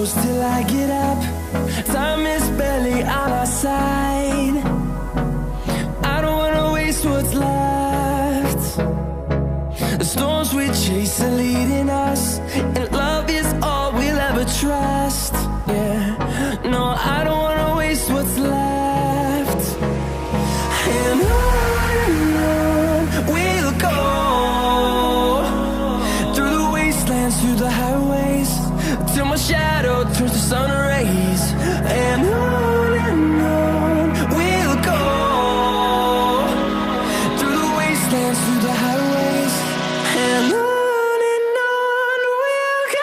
close till I get up. Time is barely on our side. I don't wanna waste what's left. The storms we chase are leading us, and love is all we'll ever trust. Yeah, no, I don't wanna waste what's left. And on we'll go, through the wastelands, through the highways, till my shadow turns to sun rays. And on we'll go, through the wastelands, through the highways, and on we'll go.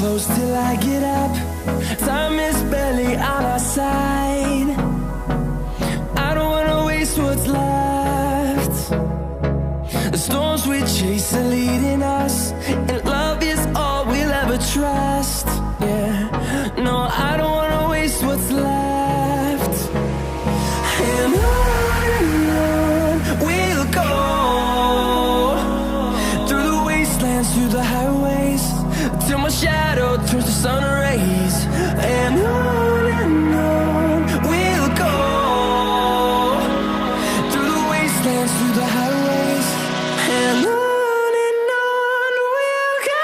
Close till I get up. Time is barely on our side. I don't wanna waste what's left. The storms we chase are leading us, and love is all we'll ever trust. Yeah, no, I don't wanna waste what's left. And on we'll go, through the wastelands, through the highways, till my shadow turns to sun rays. And on we'll go, through the wastelands, through the highways, and on we'll go.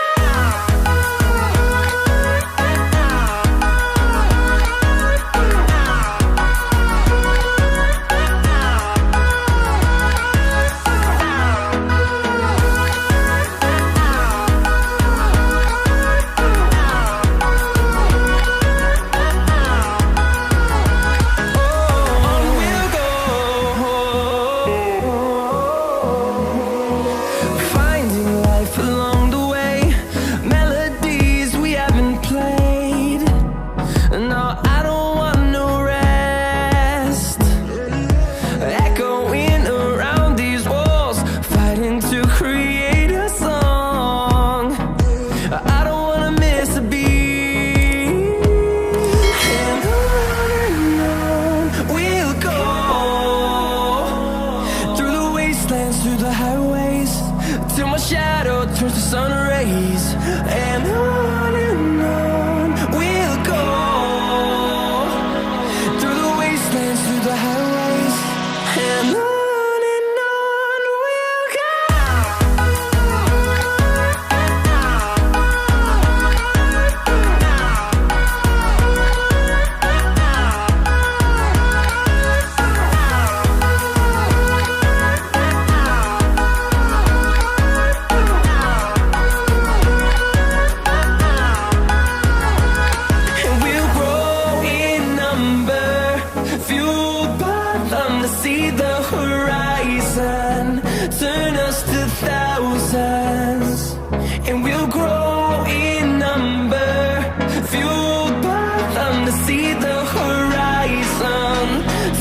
and we'll grow in number, fueled by them to see the horizon,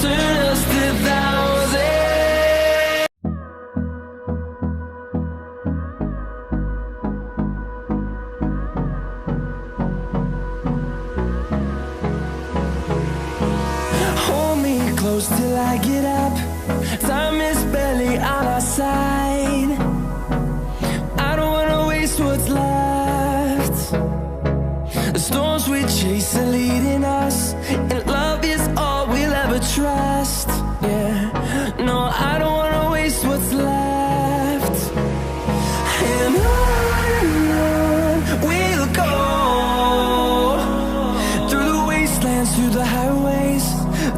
turn us to thousands. Hold me close till I get up, time is barely on our side. I don't wanna waste what's left. The storms we chase are leading us, and love is all we'll ever trust. Yeah, no, I don't wanna waste what's left. And on we'll go, through the wastelands, through the highways,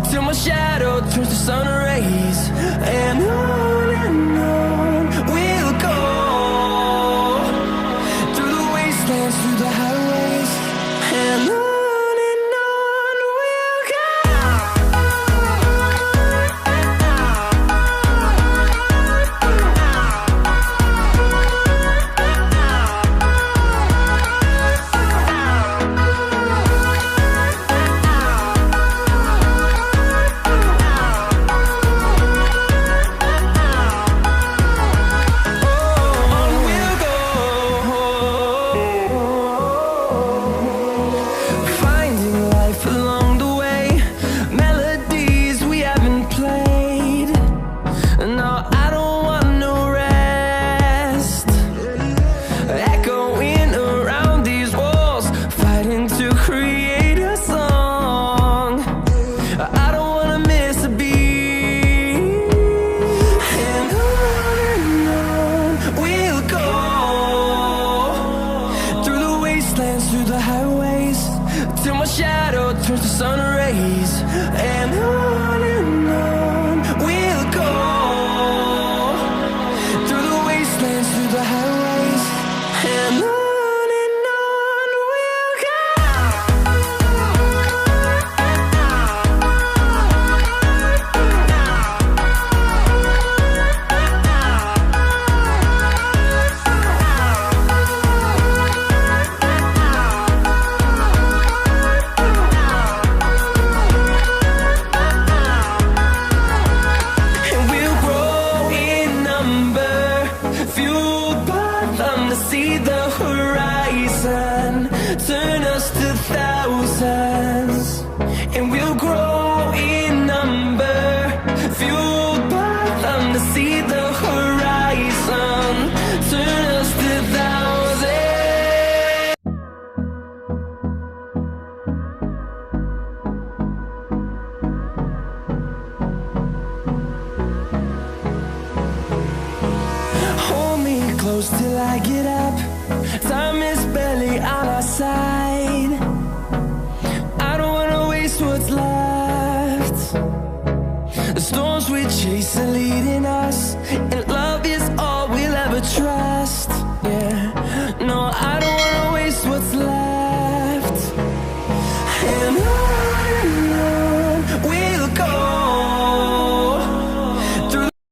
till my shadow turns to sun rays. And on we'll go, through the wastelands, through the highways, and on we'll go. Finding life along the way, melodies we haven't played. No, I don't want no rest. Echoing around these walls, fighting to create a song. I don't wanna miss a beat. And on we'll go, through the wastelands, through the highways, till my shadow turns to sun rays. And on we'll go, through the wastelands, through the highways, and on we'll go. And we'll grow in number, fueled by them to see the